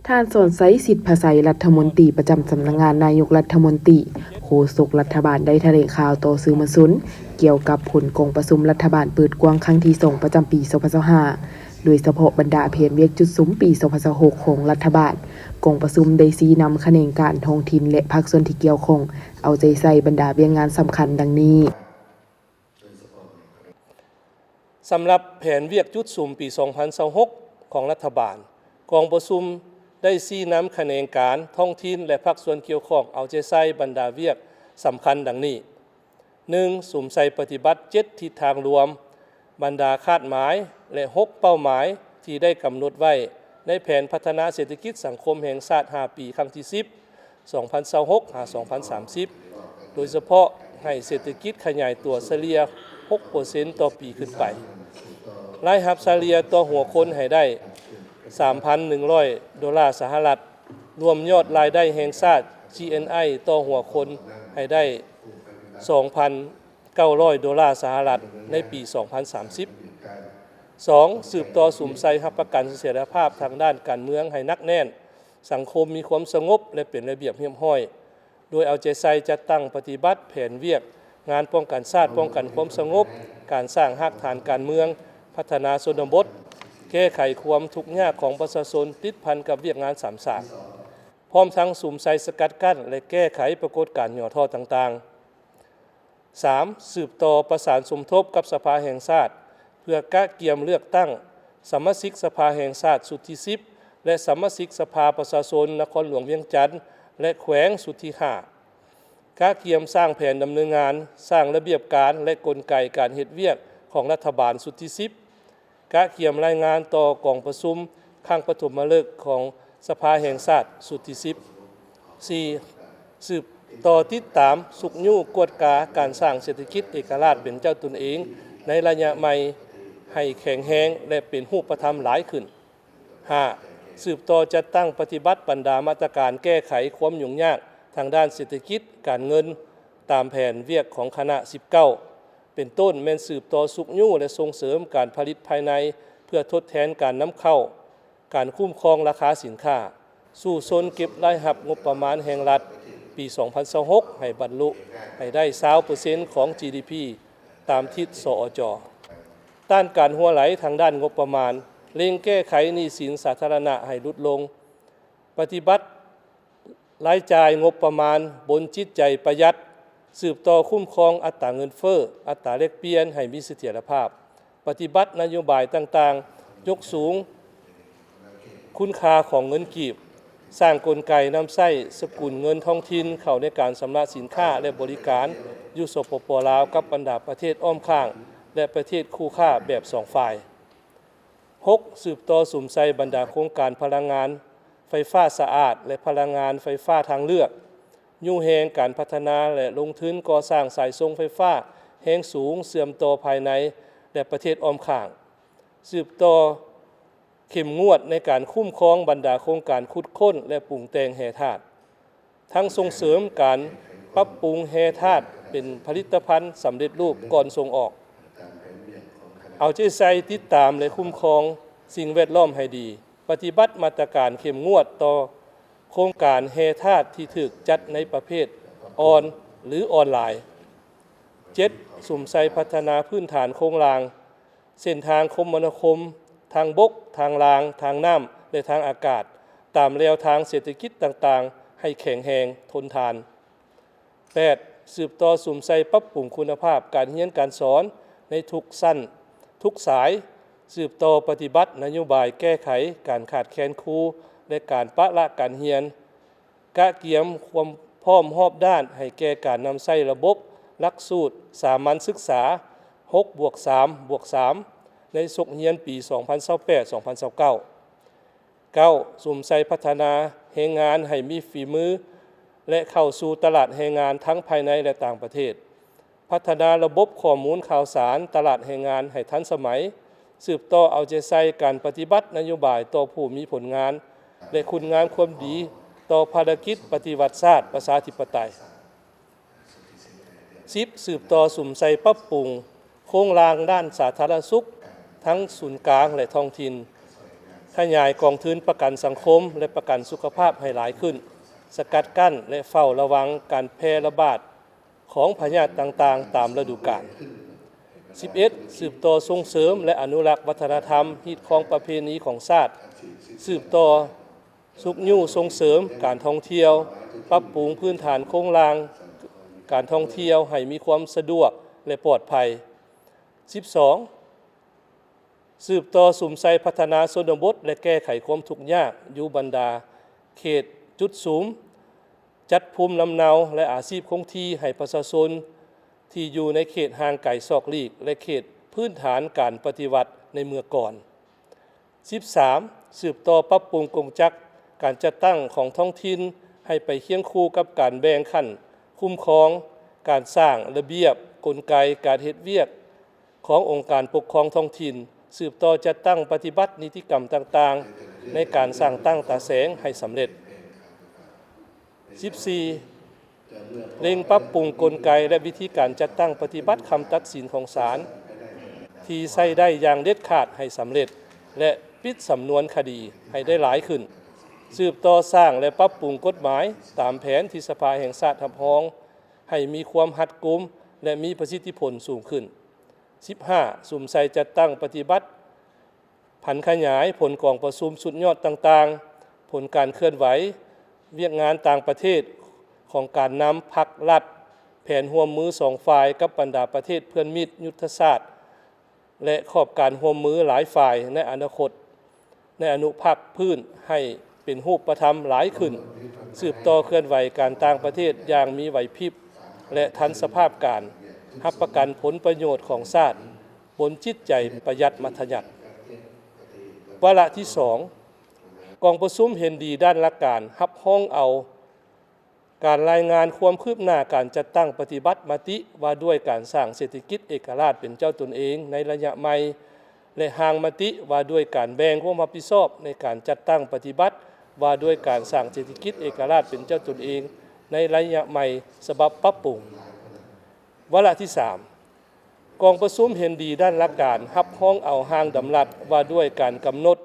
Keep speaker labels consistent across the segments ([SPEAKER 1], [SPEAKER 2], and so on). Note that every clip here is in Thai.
[SPEAKER 1] ท่านสนไซสิทธิ์ภาษารัฐมนตรีประจำสำนักงานนายกรัฐมนตรีโฆษกรัฐบาลได้แถลงข่าวต่อสื่อมวลชนเกี่ยวกับผลของประชุมรัฐบาลเปิดกว้างครั้งที่2ประจำปี2025โดยเฉพาะบรรดาแผนเวียกจุดซุ้มปี2026ของรัฐบาลกองประชุมได้ชี้นำคะแนนการท้องถิ่นและภาคส่วนที่เกี่ยวข้องเอาใจใส่บรรดาเวียกงานสำคัญดังนี้
[SPEAKER 2] สำหรับแผนเวียกจุดซุ่มปี 2026 ของรัฐบาลกองประชุมได้ชี้นำคะแนนการท้องถิ่นและภาคส่วนเกี่ยวข้องเอาใจใส่บรรดาเวียกสำคัญดังนี้ 1. สุ่มใส่ปฏิบัติ7ทิศทางรวมบรรดาคาดหมายและ6เป้าหมายที่ได้กำหนดไว้ในแผนพัฒนาเศรษฐกิจสังคมแห่งชาติ5ปีครั้งที่ 10 2026-2030 โดยเฉพาะให้เศรษฐกิจขยายตัวเฉลี่ย 6% ต่อปีขึ้นไปรายรับเฉลี่ยต่อหัวคนให้ได้ 3,100 ดอลลาร์สหรัฐรวมยอดรายได้แห่งชาติ GNI ต่อหัวคนให้ได้ 2,900 ดอลลาร์สหรัฐในปี 2030 2. สืบต่อสุ่มใส่รับประกันเสถียรภาพทางด้านการเมืองให้นักแน่นสังคมมีความสงบและเป็นระเบียบเรียบร้อยโดยเอาใจใส่จัดตั้งปฏิบัติแผนเวียกงานป้องกันชาติป้องกันความสงบการสร้างรากฐานการเมืองพัฒนาชนบทแก้ไขความทุกข์ยากของประชาชนติดพันกับเวียกงานสามสากพร้อมทั้งสุ่มใส่สกัดกั้นและแก้ไขปรากฏการณ์หย่อท่อต่างๆ 3. สืบต่อประสานสมทบกับสภาแห่งชาติเพื่อกะเกียมเลือกตั้งสมาชิกสภาแห่งชาติสุดที่10และสมาชิกสภาประชาชนนครหลวงเวียงจันทน์และแขวงสุดที่5กะเกียมสร้างแผนดำเนินงานสร้างระเบียบการและกลไกการเฮ็ดเวียกของรัฐบาลสุดที่10กะเกียมรายงานต่อกองประชุมครั้งปฐมฤกษ์ของสภาแห่งชาติสุดที่10 4. สืบต่อติดตามสุกยู่กวดกาการสร้างเศรษฐกิจเอกราชเป็นเจ้าตนเองในระยะใหม่ให้แข็งแรงและเป็นรูปธรรมหลายขึ้น 5. สืบต่อจัดตั้งปฏิบัติบรรดามาตรการแก้ไขความยุ่งยากทางด้านเศรษฐกิจการเงินตามแผนเวียกของคณะ19เป็นต้นแม่นสืบต่อสุกยู่และส่งเสริมการผลิตภายในเพื่อทดแทนการนำเข้าการคุ้มครองราคาสินค้าสู่ชนเก็บรายรับงบประมาณแห่งรัฐปี 2026 ให้บรรลุให้ได้ 20% ของ GDP ตามทิศสอจ.ด้านการหัวไหลทางด้านงบประมาณเร่งแก้ไขหนี้สินสาธารณะให้ลดลงปฏิบัติรายจ่ายงบประมาณบนจิตใจประหยัดสืบต่อคุ้มครองอัตราเงินเฟ้ออัตราแลกเปลี่ยนให้มีเสถียรภาพปฏิบัตินโยบายต่างๆยกสูงคุณค่าของเงินกีบสร้างกลไกนำใช้สกุลเงินท้องถิ่นเข้าในการชำระสินค้าและบริการอยู่สปป.ลาวกับบรรดาประเทศอ้อมข้างและประเทศคู่ค้าแบบ2ฝ่าย 6. สืบต่อสุ่มใส่บรรดาโครงการพลังงานไฟฟ้าสะอาดและพลังงานไฟฟ้าทางเลือกยู่แหงการพัฒนาและลงทุนก่อสร้างสายส่งไฟฟ้าแรงสูงเสื่อมต่อภายในและประเทศอ้อมข้างสืบต่อเข้มงวดในการคุ้มครองบรรดาโครงการขุดค้นและปรุงแต่งแร่ธาตุทั้งส่งเสริมการปรับปรุงแร่ธาตุเป็นผลิตภัณฑ์สำเร็จรูปก่อนส่งออกเอาใจใส่ติดตามและคุ้มครองสิ่งแวดล้อมให้ดีปฏิบัติมาตรการเข้มงวดต่อโครงการแร่ธาตุที่ถูกจัดในประเภทออนหรือออนไลน์ 7. สุ่มใส่พัฒนาพื้นฐานโครงรางเส้นทางคมนาคมทางบกทางรางทางน้ำและทางอากาศตามแนวทางเศรษฐกิจต่างๆให้แข็งแรงทนทาน 8. สืบต่อสุ่มใส่ปรับปรุงคุณภาพการเรียนการสอนในทุกชั้นทุกสายสืบต่อปฏิบัตินโยบายแก้ไขการขาดแคลนครูและการปะละการเรียนกะเกียมความพร้อมรอบด้านให้แก่การนำใช้ระบบหลักสูตรสามัญศึกษา 6+3+3 ในศุกร์เรียนปี 2028-2029 9. สุ่มใส่พัฒนาแรงงานให้มีฝีมือและเข้าสู่ตลาดแรงงานทั้งภายในและต่างประเทศพัฒนาระบบข้อมูลข่าวสารตลาดแรงงานให้ทันสมัยสืบต่อเอาใจใส่การปฏิบัตินโยบายต่อผู้มีผลงานและคุณงามความดีต่อภารกิจปฏิวัติศาสตร์ประชาธิปไตย 10. สืบต่อสุ่มใส่ปรับปรุงโครงรางด้านสาธารณสุขทั้งศูนย์กลางและท้องถิ่น ขยายกองทุนประกันสังคมและประกันสุขภาพให้หลายขึ้นสกัดกั้นและเฝ้าระวังการแพร่ระบาดของพยาธิต่างๆตามฤดูกาล 11. สืบต่อส่งเสริมและอนุรักษ์วัฒนธรรมฮีตของประเพณีของชาติสืบต่อสุขยู่ส่งเสริมการท่องเที่ยวปรับปรุงพื้นฐานโครงสร้างการท่องเที่ยวให้มีความสะดวกและปลอดภัย 12. สืบต่อสุมไซพัฒนาชนบทและแก้ไขความทุกข์ยากอยู่บรรดาเขตจุดสูงจัดภูมิลำเนาและอาชีพคงที่ให้ประชาชนที่อยู่ในเขตห่างไกลซอกลีกและเขตพื้นฐานการปฏิวัติในเมื่อก่อน 13. สืบต่อปรับปรุงกงจักรการจัดตั้งของท้องถิ่นให้ไปเคียงคู่กับการแบ่งขั้นคุ้มครองการสร้างระเบียบกลไกการเฮ็ดเวียกขององค์การปกครองท้องถิ่นสืบต่อจัดตั้งปฏิบัตินิติกรรมต่างๆในการสร้างตั้งตาแสงให้สำเร็จ 14. เร่งปรับปรุงกลไกและวิธีการจัดตั้งปฏิบัติคำตัดสินของศาลที่ใช้ได้อย่างเด็ดขาดให้สำเร็จและปิดสำนวนคดีให้ได้หลายขึ้นสืบต่อสร้างและปรับปรุงกฎหมายตามแผนที่สภาแห่งชาติรับรองให้มีความรัดกุมและมีประสิทธิผลสูงขึ้น 15. สุ่มใส่จัดตั้งปฏิบัติผันขยายผลกองประชุมสุดยอดต่างๆผลการเคลื่อนไหวเวียกงานต่างประเทศของการนำพรรครัฐแผนร่วมมือสองฝ่ายกับบรรดาประเทศเพื่อนมิตรยุทธศาสตร์และขอบการร่วมมือหลายฝ่ายในอนาคตในอนุภาคพื้นให้เป็นรูปธรรมหลายขึ้นสืบต่อเคลื่อนไหวการต่างประเทศอย่างมีไหวพริบและทันสภาพการรับประกันผลประโยชน์ของชาติบนจิตใจประหยัดมัธยัติวาระที่ 2 กองประชุมเห็นดีด้านหลักการรับห้องเอาการรายงานความคืบหน้าการจัดตั้งปฏิบัติมติว่าด้วยการสร้างเศรษฐกิจเอกราชเป็นเจ้าตนเองในระยะใหม่และห่างมติว่าด้วยการแบ่งความรับผิดชอบในการจัดตั้งปฏิบัติว่าด้วยการสร้างเศรษฐกิจเอกราชเป็นเจ้าตนเองในระยะใหม่ฉบับปรับปรุงวาระที่ 3 กองประชุมเห็นดีด้านหลักการรับห้องเอาห้างดำรัสว่าด้วยการกำหนด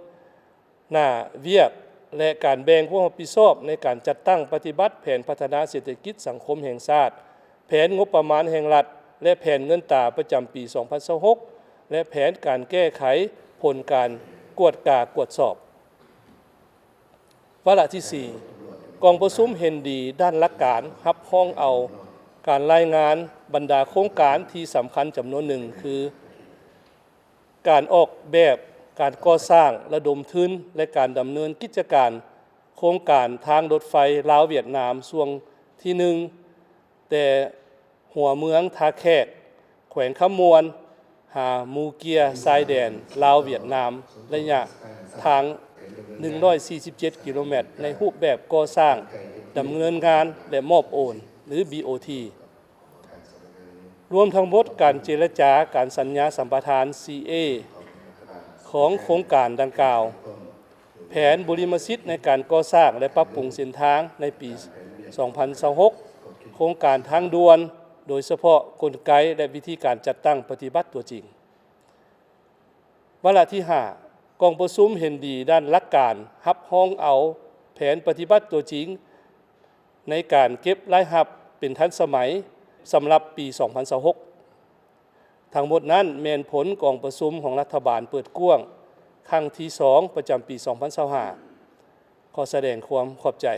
[SPEAKER 2] หน้าเวียกและการแบ่งความรับผิดชอบในการจัดตั้งปฏิบัติแผนพัฒนาเศรษฐกิจสังคมแห่งชาติแผนงบประมาณแห่งรัฐและแผนเงินตราประจำปี 2026 และแผนการแก้ไขผลการกวดกากวดสอบวาระที่ 4 กองประชุมเห็นดีด้านหลักการรับห้องเอาการรายงานบรรดาโครงการที่สำคัญจำนวนหนึ่งคือการออกแบบการก่อสร้างระดมทุนและการดำเนินกิจการโครงการทางรถไฟลาวเวียดนามช่วงที่ 1แต่หัวเมืองทาแขกแขวงขมวนหามูเกียชายแดนลาวเวียดนามระยะทาง147 กิโลเมตรในรูปแบบก่อสร้างดำเนินงานและมอบโอนหรือ BOT รวมทั้งหมดการเจรจาการสัญญาสัมปทาน CA ของโครงการดังกล่าวแผนบริมสิทธิ์ในการก่อสร้างและปรับปรุงเส้นทางในปี 2026 โครงการทางด่วนโดยเฉพาะกลไกและวิธีการจัดตั้งปฏิบัติตัวจริงวาระที่ 5 กองประชุมเห็นดีด้านหลักการรับห้องเอาแผนปฏิบัติตัวจริงในการเก็บรายรับเป็นทันสมัยสำหรับปี 2026 ทั้งหมดนั้นแม่นผลกองประชุมของรัฐบาลเปิดกว้างครั้งที่ 2 ประจำปี 2025 ขอแสดงความขอบใจ